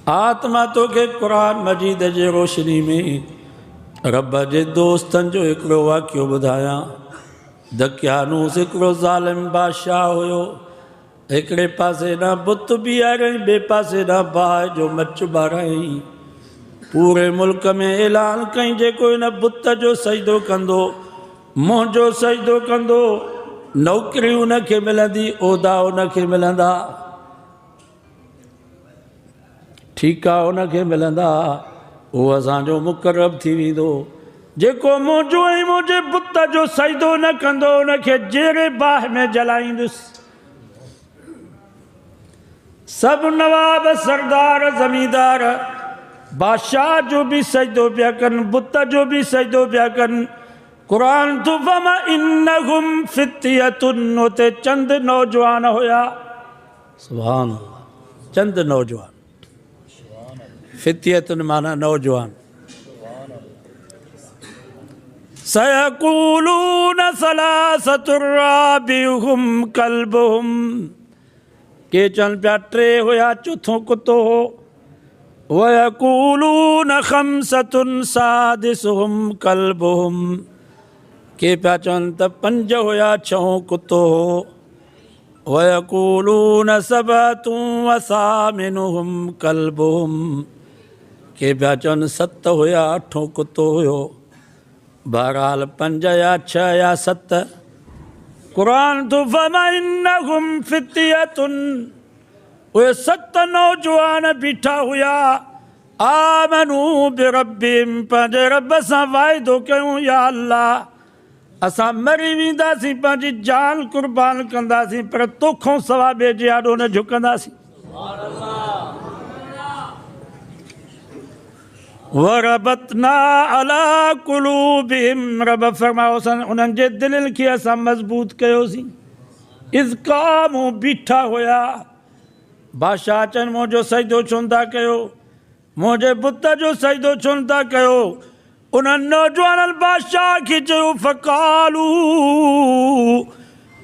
आत्मा तो के कुरान मजीद जे रोशनी में रब जे दोस्तन जो हिकिड़ो वाक़ियो ॿुधायां। दकियानूस हिकिड़ो ज़ालिम बादशाह हुयो। हिकिड़े पासे ना बुत बीहारई, ॿिए पासे ना बाहि जो मच ॿाराई। पूरे मुल्क में ऐलान कई जेको हिन बुत जो सजदो कंदो, मुंहिंजो सजदो कंदो, नौकरी उनखे मिलंदी, उहिदा उनखे मिलंदा, ठीकु आहे उनखे मिलंदा, उहो असांजो मुक़रब थी वेंदो। जेको मुंहिंजो ऐं मुंहिंजे बुत जो सजदो न कंदो उनखे जहिड़े बाहि में जलाईंदुसि। सभु नवाब, सरदार, ज़मींदार, बादशाह जो भी सजदो पिया कनि, बुत जो भी सजदो पिया कनि। क़ुरान तो फमा इन्नहुम फित्यतुन, उते चंद नौजवान हुया। सुभान अल्लाह, चंद नौजवान। फित्यतुन माना नौजवान। सयक़ूलून सलासतुर राबिउहुम कल्बुहुम, के चवनि पिया टे हुया चौथों कुतो हो। वयक़ूलून खमसतुन सादिसुहुम कल्बुहुम, के पिया चवनि त पंज हुया छहों कुतो हो। वयक़ूलून सबअतुन वसामिनुहुम कल्बुहुम, के पिया चवनि सत हुया अठों कुतो हुयो। बहरहाल पंज या छह या सत। क़ुरान तो फमा इन्नहुम फित्यतुन, उहे सत नौजवान बीठा हुया। आमनू बिरब्बिहिम, पंहिंजे रब सां वाइदो कयूं, या अल्लाह असां मरी वेंदासीं, पंहिंजी जान कुर्बान कंदासीं, पर तोखों सवा ॿिए जे आॾो न झुकंदासीं। वरबतना अला कुलूबिहिम, रब फरमायो असां उन्हनि जे दिलनि खे असां मज़बूत कयोसीं। इज़ क़ामू, बीठा हुया। बादशाह चवनि मुंहिंजो सजदो छो था कयो, मुंहिंजे बुत जो सजदो छो था कयो। उन्हनि नौजवाननि बादशाह खे चयो फ़क़ालू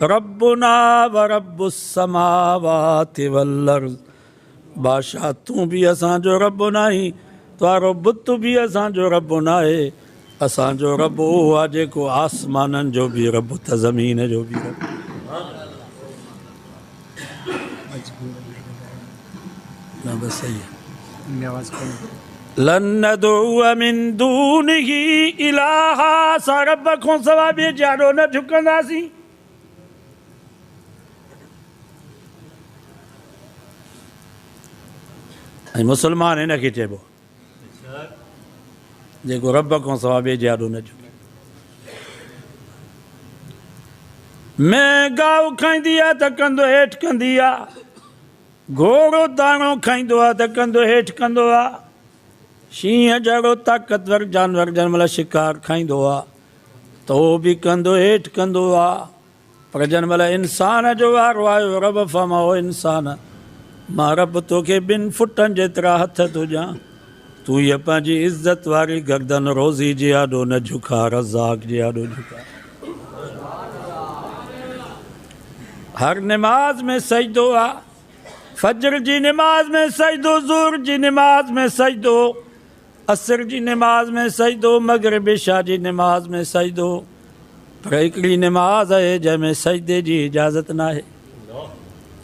रब्बुना व रब्बुस समावाति वल अर्ज़, बादशाह तूं बि असांजो रब न आहीं, तुंहिंजो बुत बि असांजो रब न आहे। असांजो रब उहो आहे जेको आसमाननि जो बि रब त ज़मीन जो बि रब। न बस सही है। लन नदउअ मिन दूनिही इलाहा, असां रब खां सवाइ ॿिए जे आॾो न झुकंदासीं। ऐं मुस्लमान हिन खे चइबो जेको रब खां सवाइ ॿिए जे आॾो न झुके। मैं गांव खाईंदी आहे त कंधो हेठि कंदी आहे, घोड़ो दाणो खाईंदो आहे त कंधो हेठि कंदो आहे। शींहं जहिड़ो ताक़तवर जानवर जंहिं महिल शिकार खाईंदो आहे त उहो बि कंधो हेठि कंदो आहे। पर जंहिं महिल इंसान जो वारो आयो, रब फरमायो इंसान मां रब तोखे ॿिनि फुटनि जेतिरा हथ थो ॾियां, तूं हीअ पंहिंजी इज़त वारी गर्दन रोज़ी जे आॾो न झुका, रज़ाक जे आॾो झुका। हर निमाज़ में सजदो आहे। फजर जी निमाज़ में सजदो, ज़ुहर जी निमाज़ में सजदो, असर जी निमाज़ में सजदो, मगरिब इशा जी निमाज़ में सजदो। पर हिकिड़ी निमाज़ आहे जंहिंमें सजदे जी इजाज़त न आहे।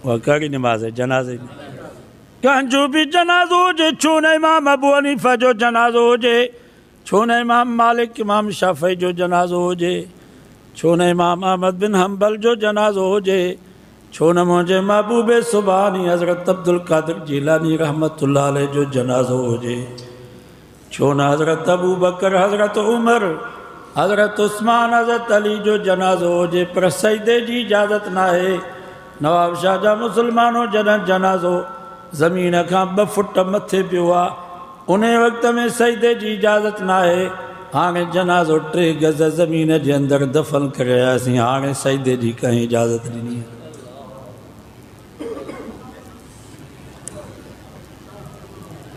उहा कहिड़ी निमाज़ आहे? जनाज़े जी। कंहिंजो बि जनाज़ो हुजे, छो न इमाम अबू हनीफ़ा जो जनाज़ो हुजे, छो न इमाम मालिक इमाम शाफ़ी जो जनाज़ो हुजे, छो न इमाम अहमद बिन हंबल जो जनाज़ो हुजे, छो न मुंहिंजे महबूब सुभानी हज़रत अब्दुल कादिर जीलानी रहमतुल्लाह अलैह जो जनाज़ो हुजे, छो न हज़रत अबू बकर, हज़रत उमर, हज़रत उस्मान, हज़रत अली जो जनाज़ो हुजे, पर सजदे जी इजाज़त न आहे। नवाब शाह जा मुस्लमानों जॾहिं जनाज़ो ज़मीन खां 2 फुट मथे पियो आहे, उन वक़्त में सजदे जी इजाज़त न आहे। हाणे जनाज़ो 3 गज़ ज़मीन जे अंदरि दफ़न करे आयासीं, हाणे सजदे जी कंहिं इजाज़त ॾिनी आहे?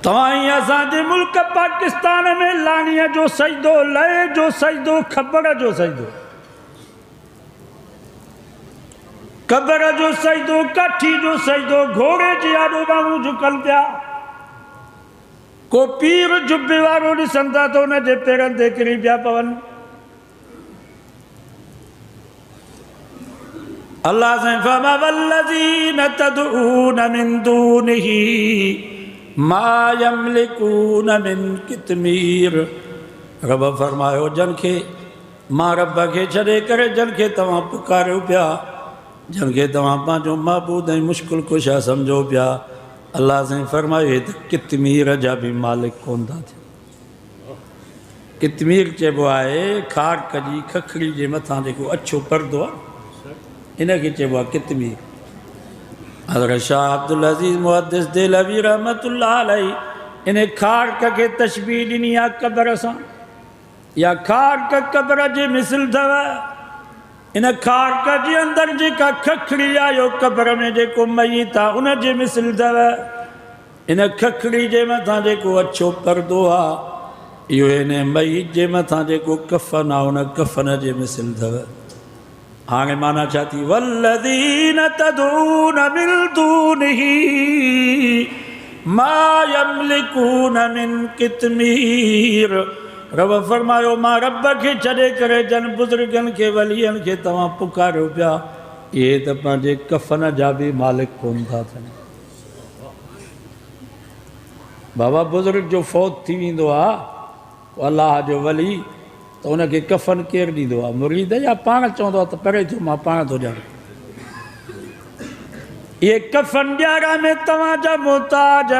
तव्हां असांजे मुल्क पाकिस्तान में लाणीअ जो सजदो, लय जो सजदो, ख़बर जो सजदो, कबर जो सजदो, काठी जो सजदो, घोड़े जे आॾो माण्हू झुकल पिया। को पीर जुब्बे वारो ॾिसनि था त हुन जे पेरनि ते किरी पिया पवनि। अल्लाह से फमा वल्लज़ीन तदऊन मिन दूनिही मा यमलिकून मिन कितमीर। रब फरमायो जन खे मां रब खे छॾे करे जन खे तव्हां पुकारियो पिया, जन खे तव्हां पंहिंजो महबूद ऐं मुश्किल कुशा सम्झो पिया, अल्लाह से फरमायो त कितमीर जा बि मालिक कोन था थियनि। कितमीर चइबो आहे खारक जी खखड़ी जे मथां जेको अछो परदो आहे इनखे चइबो आहे कितमीर। हज़रत शाह अब्दुल अज़ीज़ मुहद्दिस देहलवी रहमतुल्लाह अलैहि इन खारक खे तशबीह ॾिनी आहे क़ब्र सां। या खारक क़ब्र जे मिसल अथव। इन खारक जे अंदरि जेका खखड़ी आहे इहो क़ब्र में जेको मयत आहे उन जे मिसल अथव। इन खखड़ी जे मथां जेको अछो परदो आहे इहो इन मयत जे मथां जेको कफ़न आहे उन कफ़न जे मिसल अथव। हाणे माना छा थी वल्लज़ीन तदऊन मिन दूनिही मा यमलिकून मिन कितमीर। रब फरमायो मां रब खे छॾे करे जन बुज़ुर्गनि खे वलियनि खे तव्हां पुकारियो पिया, इहे त पंहिंजे कफ़न जा बि मालिक कोन था थियनि। बाबा बुज़ुर्ग जो फौत थी वेंदो आहे अल्लाह जो वली त उनखे कफ़न केरु ॾींदो आहे? मुरीद या पाण चवंदो आहे त परे थियो मां पाण थो ॼाणां। इहे कफ़न ॾियारण में तव्हांजा मोहताज,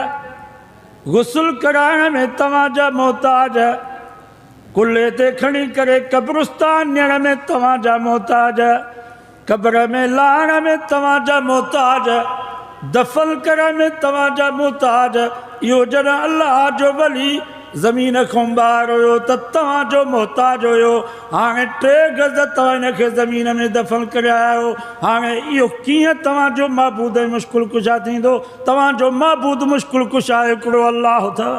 गुस्ल कराइण में तव्हांजा मोहताज, कुल्हे ते खणी करे कब्रिस्तान ॾियण में तव्हांजा मोहताज, क़ब्र में लाहिण में तव्हांजा मोहताज, दफ़न करण में तव्हांजा मोहताज। इहो जॾहिं अल्लाह जो वली ज़मीन खां ॿाहिरि हुयो त तव्हांजो मोहताज हुयो। हाणे 3 गज़ तव्हां हिनखे ज़मीन में दफ़न करे आया आहियो। हाणे इहो कीअं तव्हांजो महबूद मुश्किल कुशा थींदो? तव्हांजो महबूद मुश्किल कुशा हिकिड़ो अल्लाह अथव।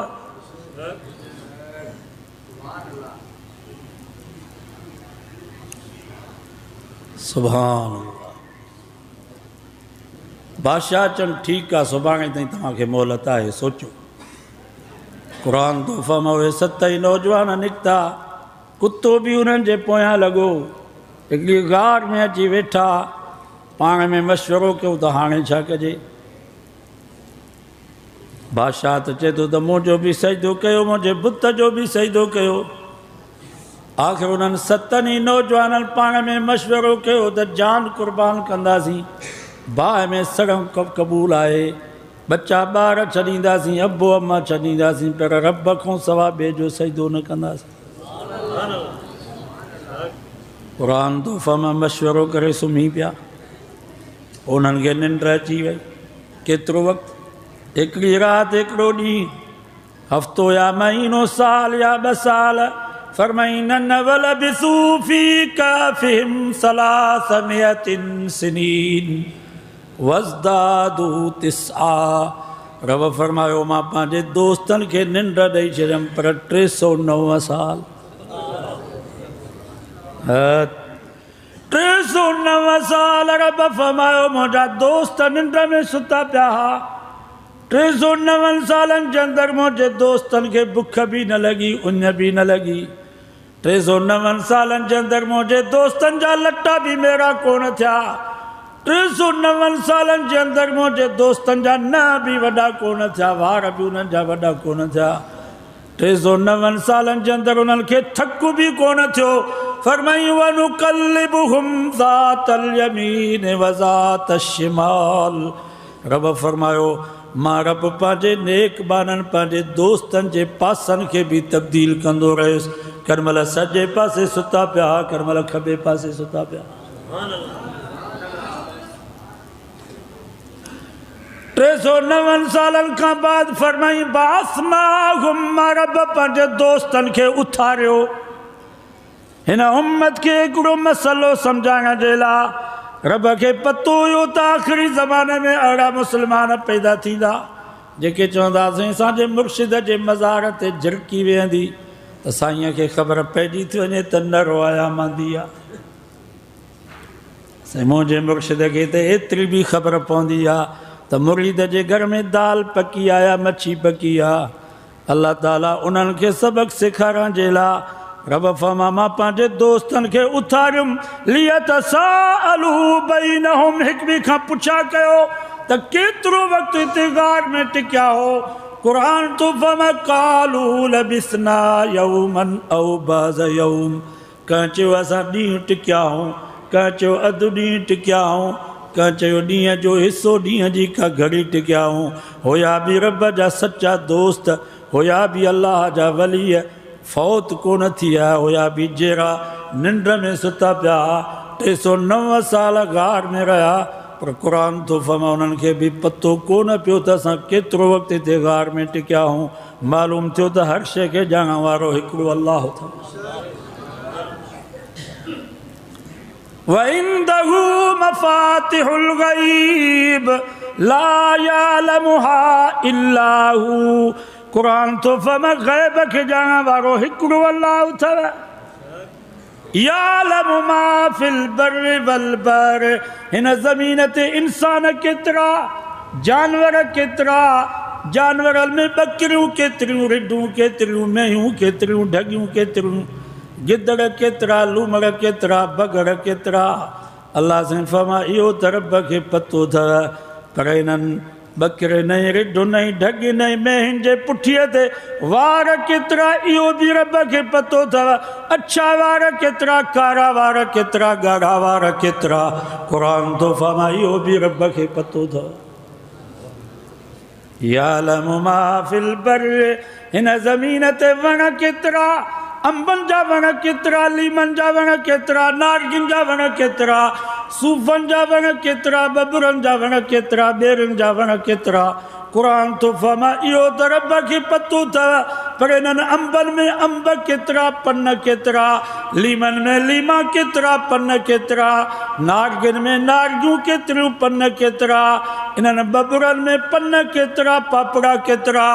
सुभान अल्लाह। बादशाह चवनि ठीकु आहे सुभाणे ताईं तव्हांखे मोहलत आहे, सोचो। क़ुरान तोहफ़ा मां उहे 7 ई नौजवान निकिता, कुतो बि उन्हनि जे पोयां लॻो। हिकिड़ी गार में अची वेठा, पाण में मशवरो कयूं त हाणे छा कजे। बादशाह त चए थो त मुंहिंजो बि सजदो कयो, मुंहिंजे बुत जो बि सजदो कयो। आख़िर उन्हनि 7 ई नौजवाननि पाण में मशवरो कयो त जान क़ुर्बान कंदासीं, बाहि में सड़म क़बूल आहे, बच्चा ॿार छॾींदासीं, अबो अम्मा छॾींदासीं, पर रब खां सवा ॿिए जो सजदो न कंदासीं। क़ुरान तोहफ़ा मां मशवरो करे सुम्ही पिया। उन्हनि खे निंड अची वई। केतिरो वक़्तु? हिकिड़ी राति, हिकिड़ो ॾींहुं, हफ़्तो या महीनो, साल या 2 साल। फरमाईन वलबिसू फी कहफ़िहिम 300 सिनीन वज़दादू 9। रब फरमायो मां पंहिंजे दोस्तनि खे निंड ॾेई छॾियमि, पर 309 साल। 309 साल रब फरमायो मुंहिंजा दोस्त निंड में सुता पिया हा। 309 सालनि जे अंदरि मुंहिंजे दोस्तनि खे बुख बि न लॻी, उञ बि न लॻी। 309 सालनि जे अंदरि मुंहिंजे दोस्तनि जा लटा बि मेरा कोन थिया। 309 सालनि जे अंदरि मुंहिंजे दोस्तनि जा न बि वॾा कोन थिया, वार बि उन्हनि जा वॾा कोन थिया। 309 सालनि जे अंदरि उन्हनि खे थक बि कोन थियो। फरमाई वनुक़ल्लिबुहुम ज़ातल यमीन व ज़ातश शिमाल। रब फरमायो मां रब पंहिंजे नेक बाननि पंहिंजे दोस्तनि जे पासनि खे बि तब्दील कंदो रहियुसि। करमल सॼे पासे सुता पिया, करमल खॿे पासे सुता पिया। 309 सालनि खां बाद फरमाई बासनाहुम, मां रब पंहिंजे दोस्तनि खे उथारियो। हिन उम्मत खे हिकिड़ो मसइलो सम्झाइण जे लाइ रब खे पतो हुयो त आख़िरी ज़माने में अहिड़ा मुस्लमान पैदा थींदा जेके चवंदासीं असांजे मुर्शिद जे मज़ार ते झिरकी वेहंदी त साईंअ खे ख़बर पइजी थी वञे त न रोया मांदी आहे। साईं मुंहिंजे मुर्शिद खे त एतिरी बि ख़बर पवंदी आहे त मुरीद जे घर में दाल पकी आहे या मच्छी पकी आहे, अल्लाह ताला उन्हनि खे सबक सेखारण जे लाइ रब फरमा मां पंहिंजे दोस्तनि खे उथारियुमि लियतसाअलू बैनहुम, हिक ॿिए खां पुछा कयो त केतिरो वक़्तु हिते गार में टिकिया हो। क़ुरान तो फरमा क़ालू लबिसना यौमन औ बाज़ यौम, कंहिं चयो असां ॾींहुं टिकिया आहियूं, कंहिं चयो अधु ॾींहुं टिकिया आहियूं, कंहिं चयो ॾींहं जो हिसो ॾींहं जी का घड़ी टिकिया आहियूं। हुया बि रब जा सचा दोस्त, हुया बि अल्लाह जा वली, फौत कोन थी विया, हुया बि जहिड़ा निंड में सुता पिया, 309 साल गार में रहिया। पर क़ुरान तो फरमा उन्हनि खे बि पतो कोन पियो त असां केतिरो वक़्तु हिते गार में टिकिया आहियूं। मालूम थियो त हर शइ खे ॼाणण वारो हिकिड़ो अल्लाह अथव। वइंदहु मफातिहुल गैब ला यालमुहा इल्ला हू, क़ुरान तो फरमा गैब खे ॼाणण वारो हिकिड़ो अल्लाह अथव। यालमु मा फिल बर्रि वल बहर, हिन ज़मीन ते इंसान केतिरा, जानवर केतिरा, जानवरनि में बकरियूं केतिरियूं, रिढूं केतिरियूं, मेंहियूं केतिरियूं, ढगियूं केतिरियूं, गिदड़ केतिरा, लूमड़ केतिरा, बगड़ केतिरा। अल्लाह साईं फरमा इहो त रब खे पतो अथव, पर हिननि बकरे नहीं, रिढ नहीं, ढग नहीं, मेंहिन जे पुठीअ ते वार केतिरा इहो बि रब खे पतो अथव। अच्छा वार केतिरा, कारा वार केतिरा, ॻाढ़ा वार केतिरा, क़ुरान तो फरमा इहो बि रब खे पतो अथव। यालमु मा फिल बर्रि, हिन ज़मीन ते वण केतिरा, अंबनि जा वण केतिरा, लीमनि जा वण केतिरा, नारगियुनि जा वण केतिरा, सूफ़नि जा वण केतिरा, बबरनि जा वण केतिरा, ॿेरनि जा वण केतिरा। क़ुरान तो फरमा इहो त रब खे पतो अथव, पर हिननि अंबनि में अंब केतिरा, पन केतिरा, लीमनि में लीमा केतिरा, पन केतिरा, नारगियुनि में नारगियूं केतिरियूं, पन केतिरा, इन्हनि बबरनि में पन केतिरा, पापड़ा केतिरा।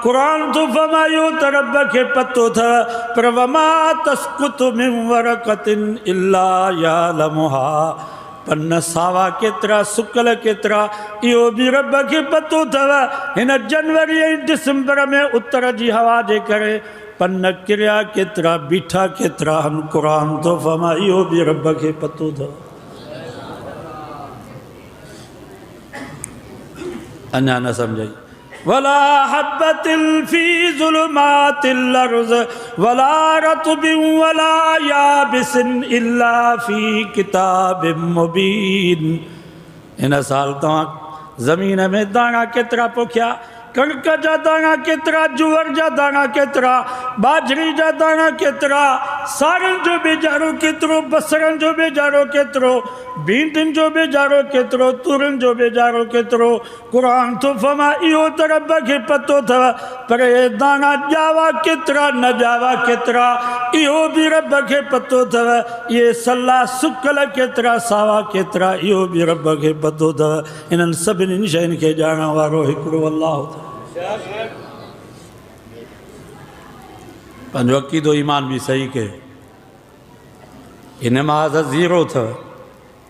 क़ुरान तो फरमा इहो त रब खे पतो अथव, पर वमा तस्कुतु मिन वरक़तिन इल्ला यालमुहा, पन सावा केतिरा, सुकल केतिरा, इहो बि रब खे पतो अथव। हिन जनवरी ऐं दिसंबर में उत्तर जी हवा जे करे पन किरिया केतिरा, बीठा केतिरा आहिनि। क़ुरान तो फरमा इहो बि रब खे पतो अथव। अञा न सम्झाई। वला हब्बतिन फी ज़ुलुमातिल अर्ज़ वला रत्बिन वला याबिसिन इल्ला फी किताबिम मुबीन। हिन साल तव्हां ज़मीन में दाणा केतिरा पोखिया, कणक जा दाणा केतिरा, जुअर जा दाणा केतिरा, बाजरी जा दाणा केतिरा, सारनि जो बेजारो केतिरो, बसरनि जो बेजारो केतिरो, भींडियुनि जो बेजारो केतिरो, तुरनि जो बेजारो केतिरो। क़ुरान तो फरमा इहो त रब खे पतो अथव, पर हे दाणा ॼावा केतिरा, न ॼावा केतिरा, इहो बि रब खे पतो अथव। इहे सला सुकल केतिरा, सावा केतिरा, इहो बि रब खे पतो अथव। इन्हनि सभिनी शयुनि खे ॼाणण वारो हिकिड़ो अल्लाह अथव। पंहिंजो अक़ीदो ईमान बि सही कयो। हीअ नमाज़ ज़ीरो अथव,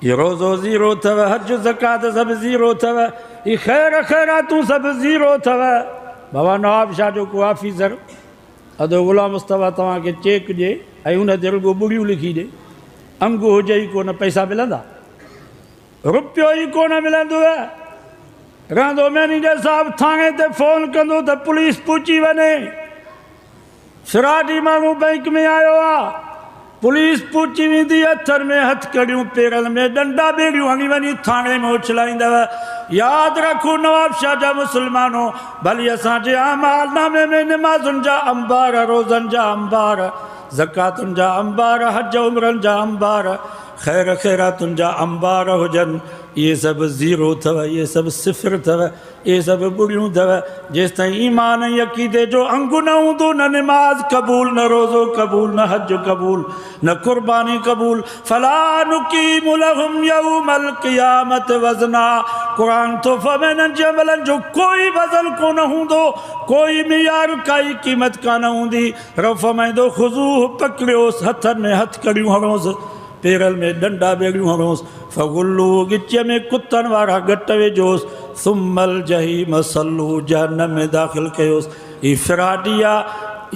ये रोज़ो ज़ीरो अथव, हज ज़कात सभु ज़ीरो अथव, ये ख़ैर ख़ैरातूं सभु ज़ीरो अथव। बाबा नवाब शाह जो को ऑफिसर अदो ग़ुलाम मुस्तफ़ा तव्हांखे चेक ॾिए ऐं उन ते रुॻो ॿुड़ियूं लिखी ॾे, अंगु हुजे ई कोन, पैसा मिलंदा, रुपियो ई कोन मिलंदव। रहंदो मैनेजर साहब थाणे ते फ़ोन कंदो त पुलिस पहुची वञे, फिराडी माण्हू बैंक में आयो आहे, पुलिस पहुची वेंदी, हथनि में हथकड़ियूं, पेरनि में डंडा ॿेड़ियूं हणी वञी थाणे में उछलाईंदव। यादि रखो नवाब शाह जा मुस्लमानो, भली असांजे आमालनामे में नमाज़ुनि जा अंबार, रोज़नि जा अंबार, ज़कातुनि जा अंबार, हज उमरनि जा अंबार, ख़ैर ख़ैरातुनि जा अंबार हुजनि, इहे सभु ज़ीरो अथव, इहे सभु सिफ़िर अथव, इहे सभु ॿुड़ियूं अथव। जेसि ताईं ईमान ऐं अक़ीदे जो अंगु न हूंदो, न निमाज़ क़बूल, न रोज़ो क़बूल, न हज क़बूल, न क़ुर्बानी क़बूल। फला नुक़ीमु लहुम यौमल क़ियामत वज़ना। क़ुरान तो फरमाइनि जे अमलनि जो कोई वज़न कोन हूंदो, कोई मियार, काई क़ीमत कान हूंदी। रब फरमाईंदो ख़ुज़ूह, पकड़ियोसि, हथनि में हथकड़ियूं हणोसि, पेरल में डंडा बेड़ियूं हणोसि फगुल्लू गिच में कुतनि वारा गट वेझोसि सुमल जहीम सल्लू जहन्नम में दाख़िल कयोसि। ही फिराडी आहे,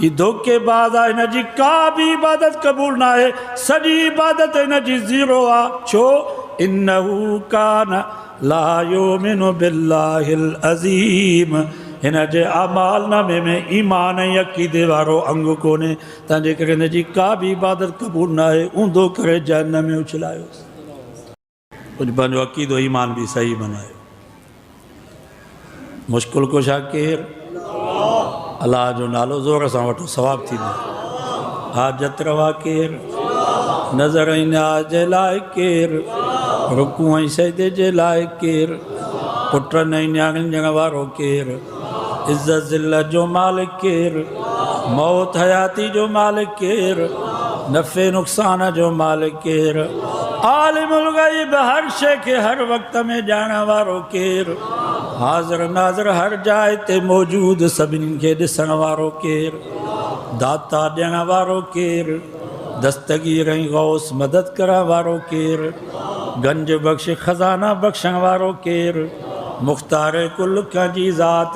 ही धोखेबाज़ आहे, हिन जी का बि इबादत क़बूल न आहे, सॼी इबादत हिन जी ज़ीरो आहे। छो इन्नहू कान ला युमिनु बिल्लाहिल अज़ीम, हिन जे अमालनामे में ईमान ऐं अक़ीदे वारो अंग कोन्हे, तंहिंजे करे हिन जी का बि इबादत क़बूल न आहे, ऊंधो करे जहन्नम में उछलायोसि। कुझु पंहिंजो अक़ीदो ईमान बि सही बनायो। मुश्किल कुशा केरु? अलाह जो नालो ज़ोर सां वठो, सवाबु थींदो। हाजत रवा केरु? नज़र ऐं न्याज़ जे लाइ केरु? रुकू ऐं सजदे जे लाइ केरु? पुटनि ऐं न्याणियुनि ॾियण वारो केरु? इज़त ज़िल्लत जो मालिक केरु? मौत हयाती जो मालिक केरु? नफ़े नुक़सान जो मालिक केरु? आलिमुल ग़ैब हर शइ खे हर वक़्त में ॼाणण वारो केरु? हाज़िर नाज़िर हर जाइ ते मौजूद सभिनी खे ॾिसण वारो केरु? दाता ॾियण वारो केरु? दस्तगीर ऐं गौस मदद करण वारो केरु? गंज बख़्श खज़ाना बख़्शण वारो केरु? मुख़्तार कुल जी ज़ात।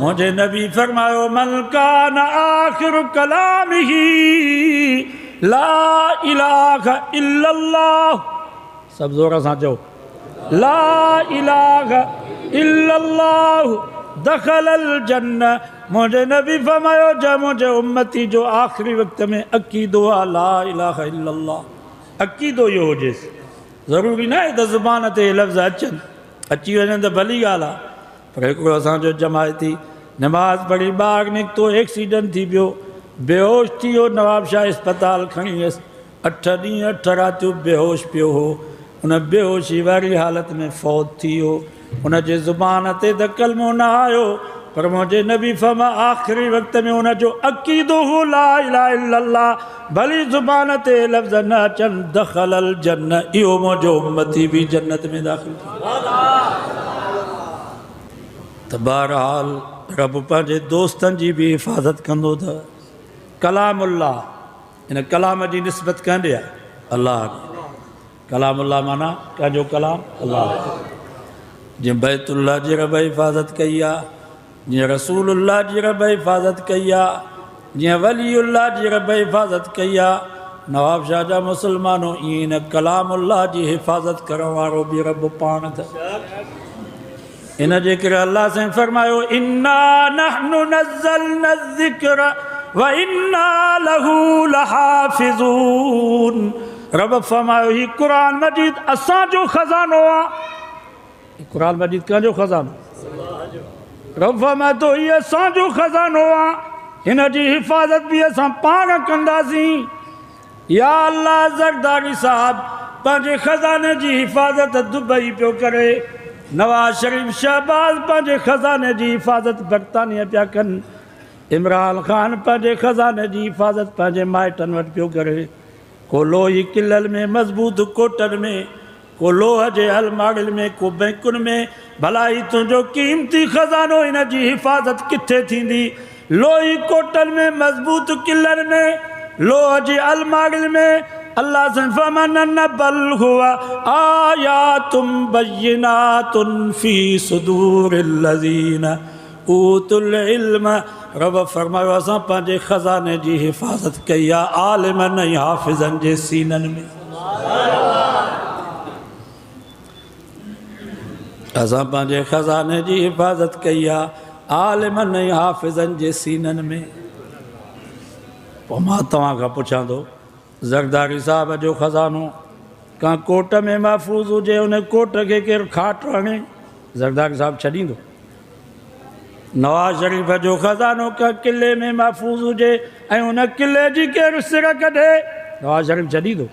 मुंहिंजे नबी फरमायो मन कान आख़िर कलामिही ला इलाहा इल्लल्लाह, सब ज़ोर सां चओ ला इलाहा इल्लल्लाह दख़लल जन्नह। मुंहिंजे नबी फरमायो जंहिं मुंहिंजे उम्मती जो आख़िरी वक़्त में अक़ीदो आहे ला इलाहा इल्लल्लाह, अक़ीदो इहो हुजेसि। ज़रूरी न आहे त ज़ुबान ते लफ़्ज़ अचनि, अची वञनि त भली ॻाल्हि आहे, पर हिकिड़ो असांजो जमायती नमाज़ पढ़ी ॿाहिरि निकितो, एक्सीडेंट थी पियो, बेहोश थी वियो, नवाब शाह इस्पताल खणी वियसि, 8 ॾींहं 8 रातियूं बेहोश पियो हो। उन बेहोशी वारी हालत में फ़ौत थी वियो। उनजे ज़ुबान ते त कलमो न आयो, पर मुंहिंजे नबी फरमा आख़िरी वक़्त में उनजो अक़ीदो हो ला इलाहा इल्लल्लाह, भली ज़ुबान ते लफ़्ज़ न अचनि, दख़लल जन्नह, इहो मुंहिंजो उम्मती बि जन्नत में दाख़िल थी। त बहरहाल रब पंहिंजे दोस्तनि जी बि हिफ़ाज़त कंदो अथव। कलामुल्लाह, हिन कलाम जी निस्बत कंहिंॾे आहे? अलाह ॾे। कलामुल्लाह माना कंहिंजो कलाम? अलाह। जीअं बैतुल्लाह जी रब हिफ़ाज़त कई आहे, जीअं रसूलुल्लाह जी रब हिफ़ाज़त कई आहे, जीअं वलीउल्लाह जी रब हिफ़ाज़त कई आहे, नवाब शाह जा मुसलमानो ईअं हिन कलामुल्लाह जी हिफ़ाज़त करण वारो बि रब पाण अथव। इन जे करे अल्लाह साईं फरमायो इन्ना नहनु नज़्ज़लना ज़िक्र व इन्ना लहू लहाफ़िज़ून। रब फरमायो ही क़ुरान मजीद असांजो ख़ज़ानो आहे। क़ुरान मजीद कंहिंजो ख़ज़ानो? रब फरमाए थो हीअ असांजो ख़ज़ानो आहे, हिन जी हिफ़ाज़त बि असां पाण कंदासीं। या अल्लाह ज़रदारी साहब पंहिंजे ख़ज़ाने जी हिफ़ाज़त दुबई पियो करे, नवाज़ शरीफ़ शहबाज़ पंहिंजे ख़ज़ाने जी हिफ़ाज़त बरतानिया पिया कनि, इमरान ख़ान पंहिंजे ख़ज़ाने जी हिफ़ाज़त पंहिंजे माइटनि वटि पियो करे। को लोही किलल में मज़बूत कोटनि में, को लोह जे अलमारियुनि में, को बैंकुनि में। भला ही तुंहिंजो क़ीमती ख़ज़ानो हिन जी हिफ़ाज़त किथे थींदी? लोही कोटनि में, मज़बूत किलनि में, लोह जी अलमारियुनि में। अल्लाह से फमन बल हुआ आयातुम बय्यिनातुन फी सुदूरिल लज़ीना ऊतुल इल्म। रब फरमायो असां पंहिंजे ख़ज़ाने जी हिफ़ाज़त कई आहे आलिमनि ऐं हाफ़िज़नि जे सीननि में। असां पंहिंजे ख़ज़ाने जी हिफ़ाज़त कई आहे आलिमनि ऐं हाफ़िज़नि जे सीननि में। पोइ मां तव्हां खां पुछां थो, ज़रदारी साहब जो ख़ज़ानो का कोट में महफ़ूज़ हुजे, उन कोट खे केरु खाट हणे? ज़रदारी साहब छॾींदो? नवाज़ शरीफ़ जो ख़ज़ानो का किले में महफ़ूज़ हुजे ऐं उन किले जी केरु सिर कढे? नवाज़ शरीफ़ छॾींदो?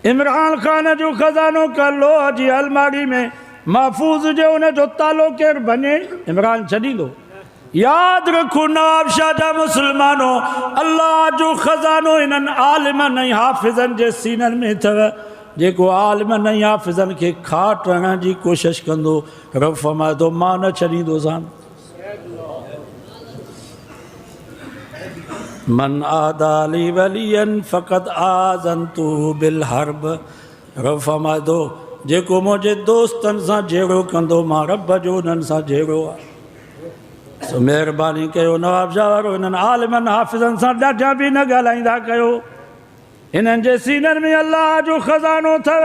इमरान ख़ान जो ख़ज़ानो का लोह जी अलमारी में महफ़ूज़ हुजे, उनजो तालो केरु भञे? इमरान छॾींदो? यादि रखो नवाब शाह जा मुसलमानो, अल्लाह जो ख़ज़ानो हिननि आलिमनि ऐं हाफ़िज़नि जे सीननि में अथव। जेको आलिमनि ऐं हाफ़िज़नि खे खाट हणण जी कोशिशि कंदो, रब फरमाए थो मां न छॾींदोसांनि। मन आदाली वलियन फ़क़त आज़नतु बिल हर्ब। रब फरमादो जेको मुंहिंजे दोस्तनि सां जहिड़ो कंदो मां रब जो उन्हनि सां जहिड़ो आहे। सो महिरबानी कयो नवाब शाह वारो हिननि आलिमनि हाफ़िज़नि सां ॾाढा बि न ॻाल्हाईंदा कयो। हिननि जे सीननि में अल्लाह जो ख़ज़ानो अथव।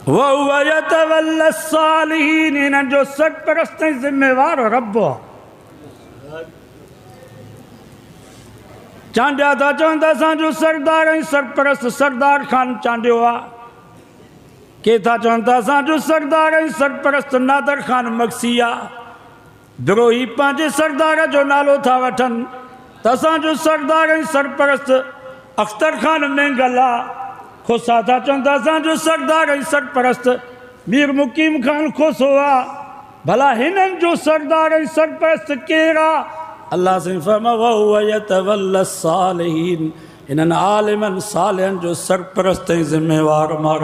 वहुव यतवल्ला सालिहीन, हिननि जो सरपरस्त ऐं ज़िम्मेवार रब आहे। चांडिया था चवनि त असांजो सरदार ऐं सरपरस्त सरदार ख़ान चांडियो आहे। के था चवनि त असांजो सरदार ऐं सरपरस्त नादर ख़ान मक्सी आहे। द्रोही पंहिंजे सरदार जो नालो था वठनि त असांजो सरदार ऐं सरपरस्त अख्तर ख़ान मेंगल आहे। खोसा था चवनि त असांजो सरदार ऐं सरपरस्त मीर मुकीम ख़ान खोसो आहे। भला हिननि जो सरदार ऐं सरपरस्त केरु आहे? अल्लाह से फरमा वहुव यतवल्ला सालिहीन, हिननि आलिमनि सालिहनि जो सरपरस्त ऐं ज़िम्मेवार मां